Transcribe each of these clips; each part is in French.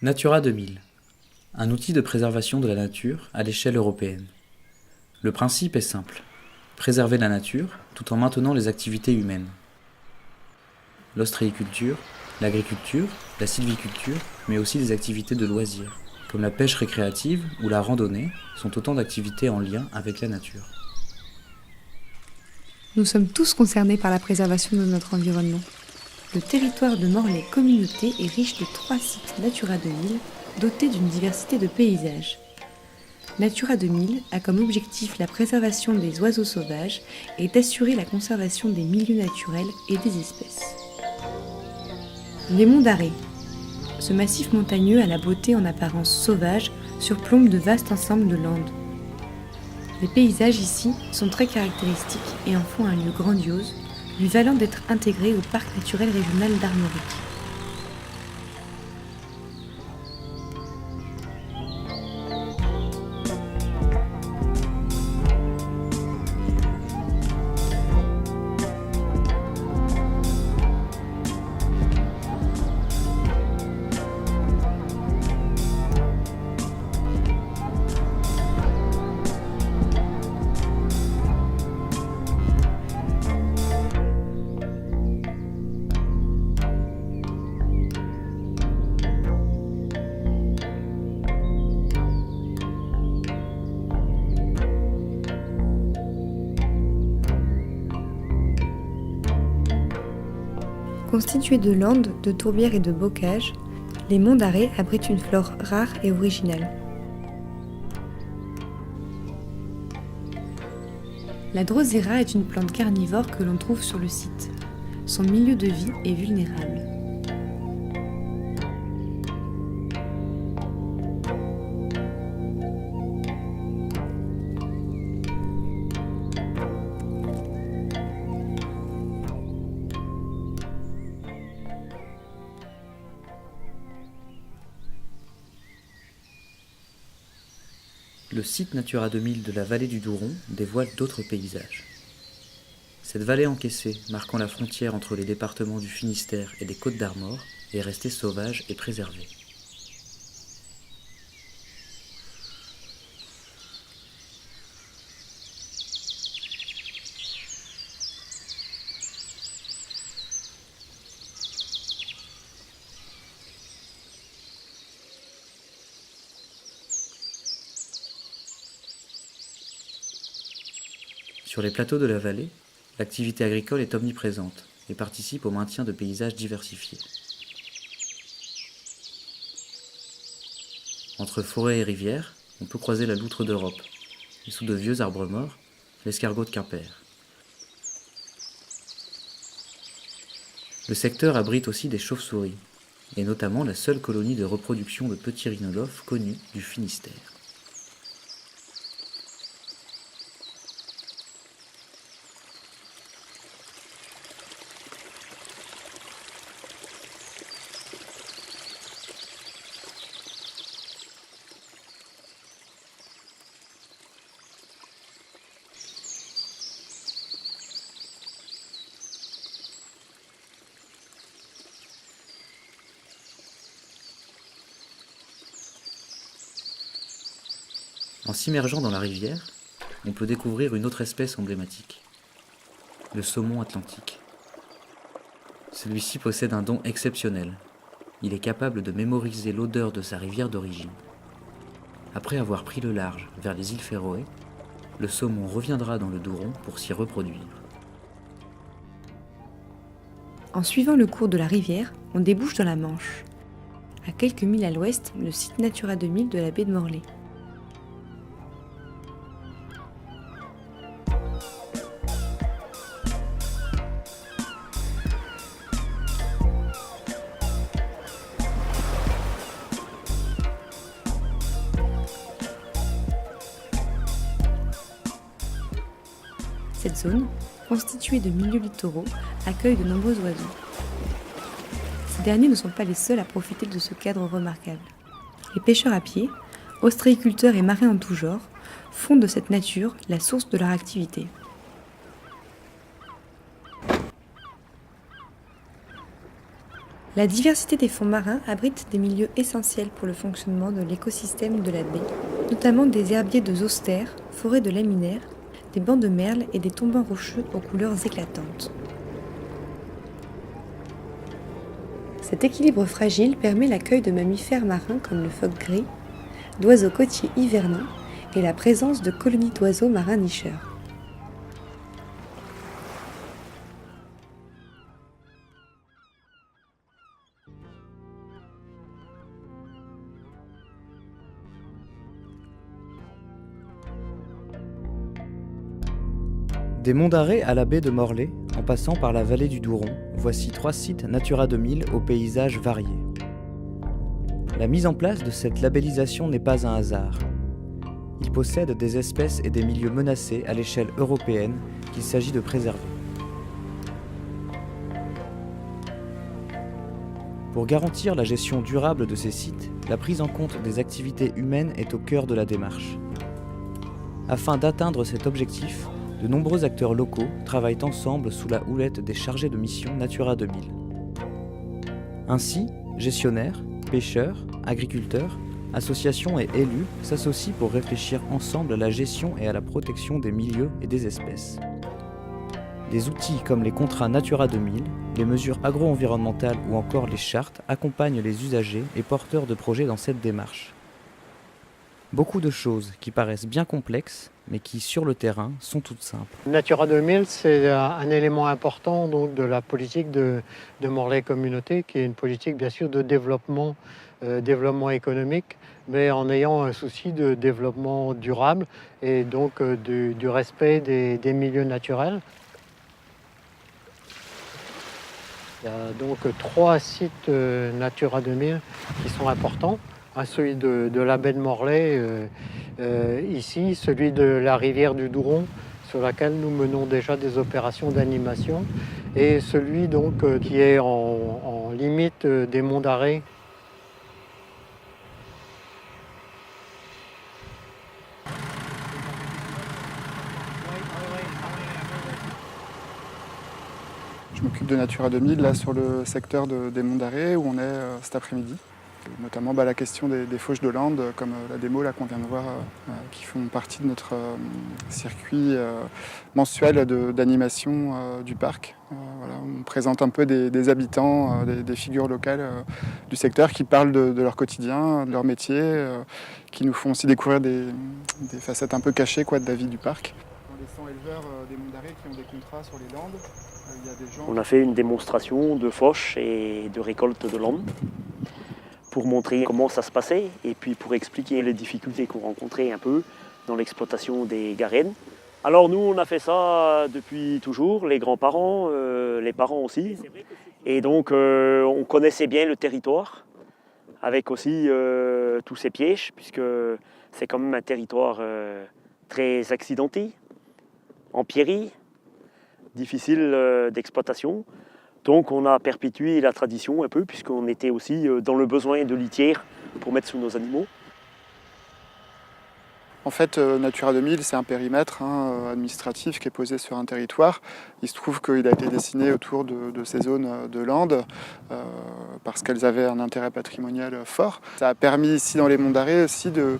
Natura 2000, un outil de préservation de la nature à l'échelle européenne. Le principe est simple, préserver la nature tout en maintenant les activités humaines. L'ostréiculture, l'agriculture, la sylviculture, mais aussi des activités de loisirs, comme la pêche récréative ou la randonnée, sont autant d'activités en lien avec la nature. Nous sommes tous concernés par la préservation de notre environnement. Le territoire de Morlaix Communauté est riche de 3 sites Natura 2000 dotés d'une diversité de paysages. Natura 2000 a comme objectif la préservation des oiseaux sauvages et d'assurer la conservation des milieux naturels et des espèces. Les monts d'Arrée. Ce massif montagneux à la beauté en apparence sauvage surplombe de vastes ensembles de landes. Les paysages ici sont très caractéristiques et en font un lieu grandiose, lui valant d'être intégré au parc naturel régional d'Armorique. Constitués de landes, de tourbières et de bocages, les monts d'Arrée abritent une flore rare et originale. La drosera est une plante carnivore que l'on trouve sur le site. Son milieu de vie est vulnérable. Le site Natura 2000 de la vallée du Douron dévoile d'autres paysages. Cette vallée encaissée, marquant la frontière entre les départements du Finistère et des Côtes-d'Armor, est restée sauvage et préservée. Sur les plateaux de la vallée, l'activité agricole est omniprésente et participe au maintien de paysages diversifiés. Entre forêt et rivière, on peut croiser la loutre d'Europe, et sous de vieux arbres morts, l'escargot de Quimper. Le secteur abrite aussi des chauves-souris, et notamment la seule colonie de reproduction de petits rhinolophes connue du Finistère. En s'immergeant dans la rivière, on peut découvrir une autre espèce emblématique, le saumon atlantique. Celui-ci possède un don exceptionnel. Il est capable de mémoriser l'odeur de sa rivière d'origine. Après avoir pris le large vers les îles Féroé, le saumon reviendra dans le Douron pour s'y reproduire. En suivant le cours de la rivière, on débouche dans la Manche. À quelques milles à l'ouest, le site Natura 2000 de la baie de Morlaix. Cette zone, constituée de milieux littoraux, accueille de nombreux oiseaux. Ces derniers ne sont pas les seuls à profiter de ce cadre remarquable. Les pêcheurs à pied, ostréiculteurs et marins en tout genre, font de cette nature la source de leur activité. La diversité des fonds marins abrite des milieux essentiels pour le fonctionnement de l'écosystème de la baie, notamment des herbiers de zoster, forêts de laminaires, des bancs de merle et des tombants rocheux aux couleurs éclatantes. Cet équilibre fragile permet l'accueil de mammifères marins comme le phoque gris, d'oiseaux côtiers hivernants et la présence de colonies d'oiseaux marins nicheurs. Des monts d'Arrée à la baie de Morlaix, en passant par la vallée du Douron, voici 3 sites Natura 2000 aux paysages variés. La mise en place de cette labellisation n'est pas un hasard. Ils possèdent des espèces et des milieux menacés à l'échelle européenne qu'il s'agit de préserver. Pour garantir la gestion durable de ces sites, la prise en compte des activités humaines est au cœur de la démarche. Afin d'atteindre cet objectif, de nombreux acteurs locaux travaillent ensemble sous la houlette des chargés de mission Natura 2000. Ainsi, gestionnaires, pêcheurs, agriculteurs, associations et élus s'associent pour réfléchir ensemble à la gestion et à la protection des milieux et des espèces. Des outils comme les contrats Natura 2000, les mesures agro-environnementales ou encore les chartes accompagnent les usagers et porteurs de projets dans cette démarche. Beaucoup de choses qui paraissent bien complexes, mais qui, sur le terrain, sont toutes simples. Natura 2000, c'est un élément important donc, de la politique de Morlaix Communauté, qui est une politique bien sûr de développement économique, mais en ayant un souci de développement durable et donc du respect des milieux naturels. Il y a donc 3 sites Natura 2000 qui sont importants. Celui de la baie de Morlaix, ici, celui de la rivière du Douron, sur laquelle nous menons déjà des opérations d'animation, et celui donc qui est en limite des monts d'Arrée. Je m'occupe de Natura 2000 là sur le secteur des Monts d'Arrée où on est cet après-midi. Notamment la question des fauches de lande, comme la démo là, qu'on vient de voir, qui font partie de notre circuit mensuel d'animation du parc. Voilà, on présente un peu des habitants, des figures locales du secteur qui parlent de leur quotidien, de leur métier, qui nous font aussi découvrir des facettes un peu cachées quoi, de la vie du parc. Dans les 100 éleveurs des Monts d'Arrée qui ont des contrats sur les landes, il y a des gens... On a fait une démonstration de fauche et de récolte de landes, pour montrer comment ça se passait et puis pour expliquer les difficultés qu'on rencontrait un peu dans l'exploitation des garènes. Alors nous, on a fait ça depuis toujours, les grands-parents, les parents aussi. Et donc on connaissait bien le territoire, avec aussi tous ces pièges, puisque c'est quand même un territoire très accidenté, en pierrerie, difficile d'exploitation. Donc on a perpétué la tradition un peu, puisqu'on était aussi dans le besoin de litières pour mettre sous nos animaux. En fait, Natura 2000, c'est un périmètre administratif qui est posé sur un territoire. Il se trouve qu'il a été dessiné autour de ces zones de landes parce qu'elles avaient un intérêt patrimonial fort. Ça a permis ici dans les Monts d'Arrée aussi de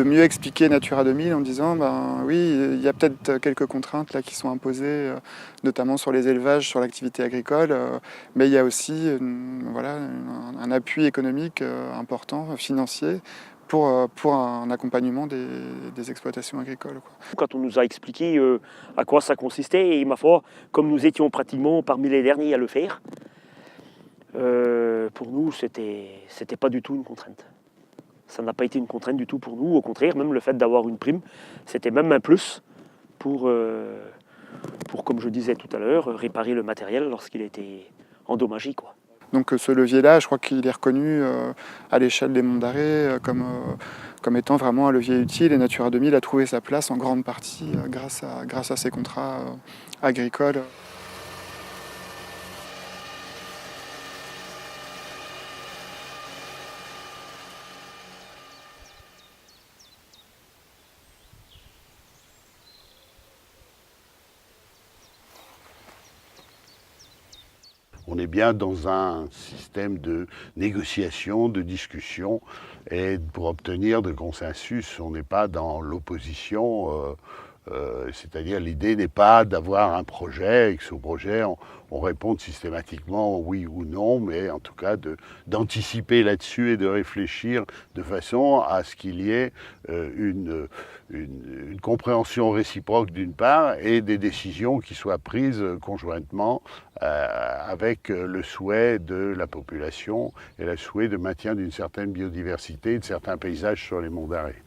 mieux expliquer Natura 2000 en disant oui, il y a peut-être quelques contraintes là, qui sont imposées, notamment sur les élevages, sur l'activité agricole, mais il y a aussi un appui économique important, financier, pour un accompagnement des exploitations agricoles. Quoi. Quand on nous a expliqué à quoi ça consistait, et ma foi, comme nous étions pratiquement parmi les derniers à le faire, pour nous, c'était pas du tout une contrainte. Ça n'a pas été une contrainte du tout pour nous, au contraire, même le fait d'avoir une prime, c'était même un plus pour comme je disais tout à l'heure, réparer le matériel lorsqu'il était endommagé, quoi. Donc ce levier-là, je crois qu'il est reconnu à l'échelle des Monts d'Arrée comme étant vraiment un levier utile, et Natura 2000 a trouvé sa place en grande partie grâce à ces contrats agricoles. On est bien dans un système de négociation, de discussion, et pour obtenir de consensus, on n'est pas dans l'opposition. C'est-à-dire l'idée n'est pas d'avoir un projet et que ce projet, on réponde systématiquement oui ou non, mais en tout cas d'anticiper là-dessus et de réfléchir de façon à ce qu'il y ait une compréhension réciproque d'une part et des décisions qui soient prises conjointement avec le souhait de la population et le souhait de maintien d'une certaine biodiversité et de certains paysages sur les monts d'Arrée.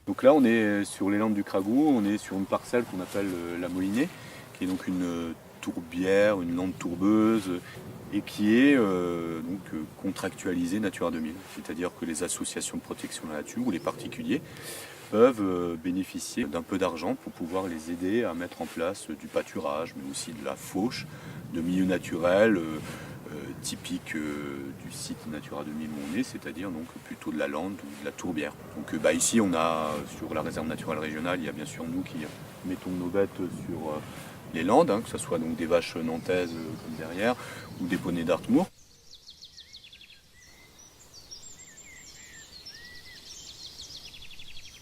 Donc là, on est sur les Landes du Cragou, on est sur une parcelle qu'on appelle la Molinée, qui est donc une tourbière, une lande tourbeuse, et qui est contractualisée Natura 2000. C'est-à-dire que les associations de protection de la nature ou les particuliers peuvent bénéficier d'un peu d'argent pour pouvoir les aider à mettre en place du pâturage, mais aussi de la fauche, de milieux naturels typiques du site Natura 2000 où on est, c'est-à-dire donc plutôt de la lande ou de la tourbière. Donc ici on a sur la réserve naturelle régionale, il y a bien sûr nous qui mettons nos bêtes sur les landes, que ce soit donc des vaches nantaises comme derrière ou des poneys d'Artmoor.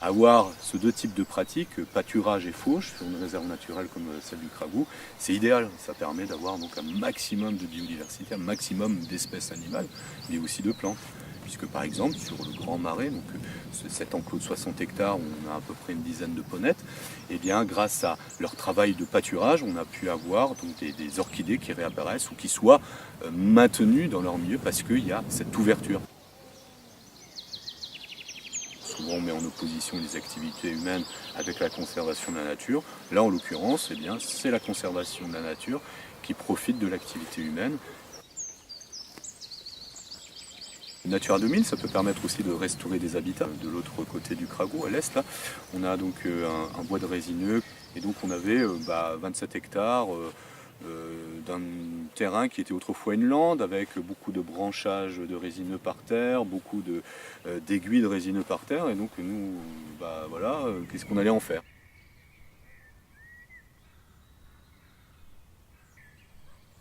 Avoir ces deux types de pratiques, pâturage et fauche, sur une réserve naturelle comme celle du Cragou, c'est idéal. Ça permet d'avoir donc un maximum de biodiversité, un maximum d'espèces animales, mais aussi de plantes. Puisque par exemple, sur le Grand Marais, donc cet enclos de 60 hectares où on a à peu près une dizaine de ponettes, et bien grâce à leur travail de pâturage, on a pu avoir donc des orchidées qui réapparaissent ou qui soient maintenues dans leur milieu parce qu'il y a cette ouverture. Souvent on met en opposition les activités humaines avec la conservation de la nature. Là en l'occurrence, eh bien, c'est la conservation de la nature qui profite de l'activité humaine. Natura 2000, ça peut permettre aussi de restaurer des habitats. De l'autre côté du Cragou, à l'est, là, on a donc un bois de résineux. Et donc on avait 27 hectares d'un terrain qui était autrefois une lande, avec beaucoup de branchages de résineux par terre, beaucoup d'aiguilles de résineux par terre. Et donc nous, qu'est-ce qu'on allait en faire ?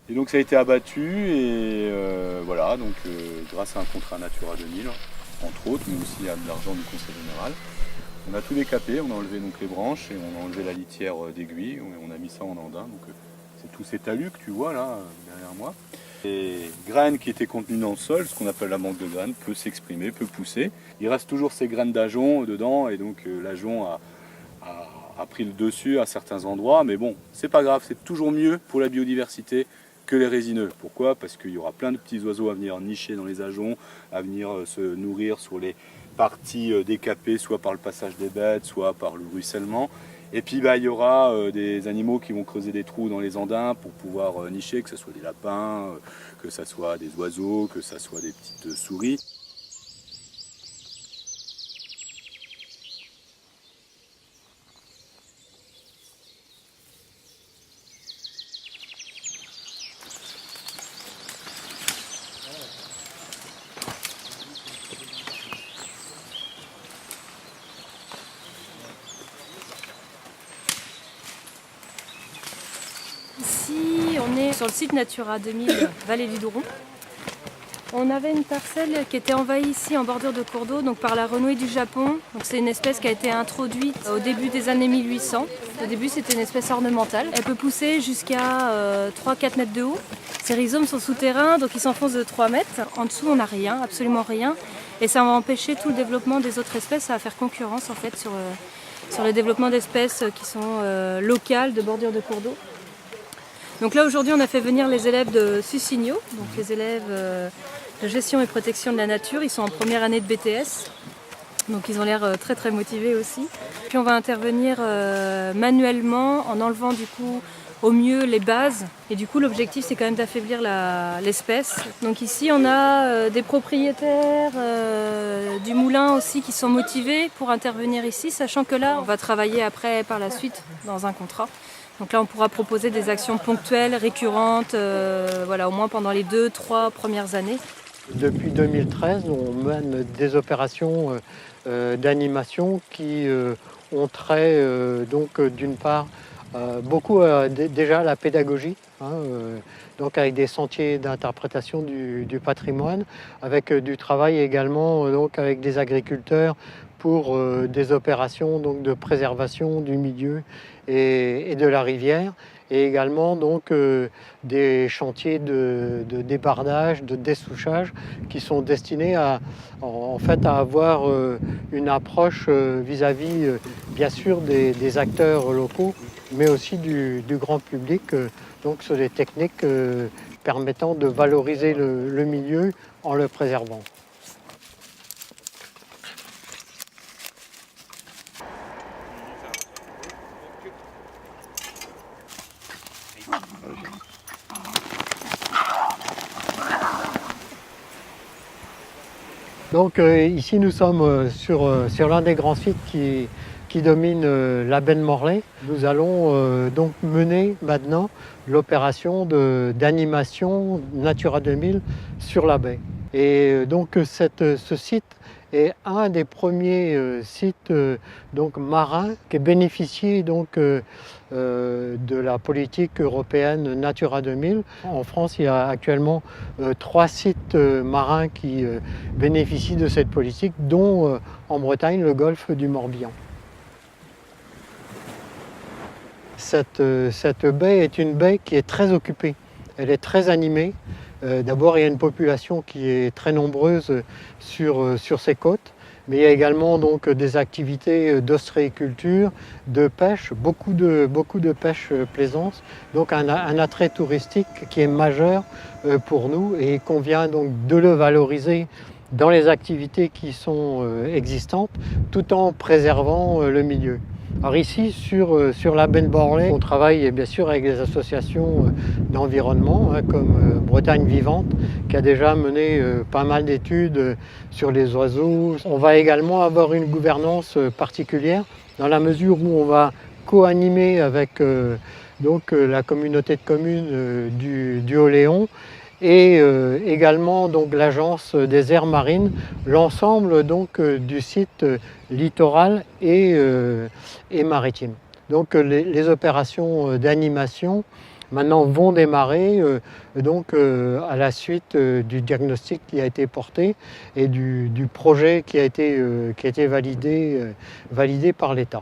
Et donc ça a été abattu et grâce à un contrat Natura 2000, entre autres, mais aussi à de l'argent du Conseil général, on a tout décapé, on a enlevé donc les branches et on a enlevé la litière d'aiguille, on a mis ça en andin. Donc c'est tous ces talus que tu vois là derrière moi. Les graines qui étaient contenues dans le sol, ce qu'on appelle la banque de graines, peut s'exprimer, peut pousser. Il reste toujours ces graines d'ajonc dedans et donc l'ajonc a pris le dessus à certains endroits, mais bon, c'est pas grave, c'est toujours mieux pour la biodiversité que les résineux. Pourquoi ? Parce qu'il y aura plein de petits oiseaux à venir nicher dans les ajoncs, à venir se nourrir sur les parties décapées, soit par le passage des bêtes, soit par le ruissellement. Et puis il y aura des animaux qui vont creuser des trous dans les andins pour pouvoir nicher, que ce soit des lapins, que ce soit des oiseaux, que ce soit des petites souris. Ici, on est sur le site Natura 2000 Vallée du Douro. On avait une parcelle qui était envahie ici en bordure de cours d'eau donc par la renouée du Japon. Donc c'est une espèce qui a été introduite au début des années 1800. Au début, c'était une espèce ornementale. Elle peut pousser jusqu'à 3-4 mètres de haut. Ses rhizomes sont souterrains, donc ils s'enfoncent de 3 mètres. En dessous, on n'a rien, absolument rien. Et ça va empêcher tout le développement des autres espèces. Ça va faire concurrence en fait sur le développement d'espèces qui sont locales de bordure de cours d'eau. Donc là aujourd'hui on a fait venir les élèves de Sussigno, donc les élèves de gestion et protection de la nature. Ils sont en première année de BTS, donc ils ont l'air très très motivés aussi. Puis on va intervenir manuellement en enlevant du coup au mieux les bases. Et du coup, l'objectif, c'est quand même d'affaiblir l'espèce. Donc ici, on a des propriétaires du moulin aussi qui sont motivés pour intervenir ici, sachant que là, on va travailler après, par la suite, dans un contrat. Donc là, on pourra proposer des actions ponctuelles, récurrentes, voilà, au moins pendant les 2-3 premières années. Depuis 2013, on mène des opérations d'animation qui ont trait donc d'une part beaucoup déjà à la pédagogie, donc avec des sentiers d'interprétation du patrimoine, avec du travail également donc avec des agriculteurs pour des opérations donc de préservation du milieu et de la rivière, et également donc des chantiers de débardage, de dessouchage qui sont destinés en fait à avoir une approche vis-à-vis bien sûr des acteurs locaux, mais aussi du grand public, donc sur des techniques permettant de valoriser le milieu en le préservant. Donc ici nous sommes sur l'un des grands sites qui domine la baie de Morlaix. Nous allons donc mener maintenant l'opération d'animation Natura 2000 sur la baie. Et donc ce site est un des premiers sites donc marins qui bénéficie donc de la politique européenne Natura 2000. En France, il y a actuellement 3 sites marins qui bénéficient de cette politique, dont en Bretagne le golfe du Morbihan. Cette baie est une baie qui est très occupée, elle est très animée. D'abord, il y a une population qui est très nombreuse sur ces côtes, mais il y a également donc des activités d'ostréiculture, de pêche, beaucoup de pêche plaisance, donc un attrait touristique qui est majeur pour nous, et il convient donc de le valoriser dans les activités qui sont existantes, tout en préservant le milieu. Alors ici, sur la baie de Morlaix, on travaille bien sûr avec des associations d'environnement, comme Bretagne Vivante, qui a déjà mené pas mal d'études sur les oiseaux. On va également avoir une gouvernance particulière, dans la mesure où on va co-animer avec donc, la communauté de communes du Haut-Léon, et également donc l'agence des aires marines, l'ensemble donc du site littoral et maritime. Donc les opérations d'animation maintenant vont démarrer donc à la suite du diagnostic qui a été porté et du projet qui a été validé par l'État.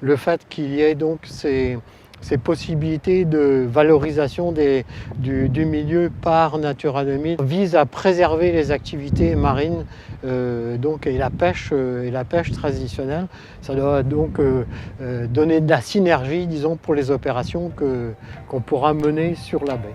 Le fait qu'il y ait donc ces possibilités de valorisation du milieu par Natura 2000 vise à préserver les activités marines donc, et la pêche traditionnelle. Ça doit donc donner de la synergie, disons, pour les opérations qu'on pourra mener sur la baie.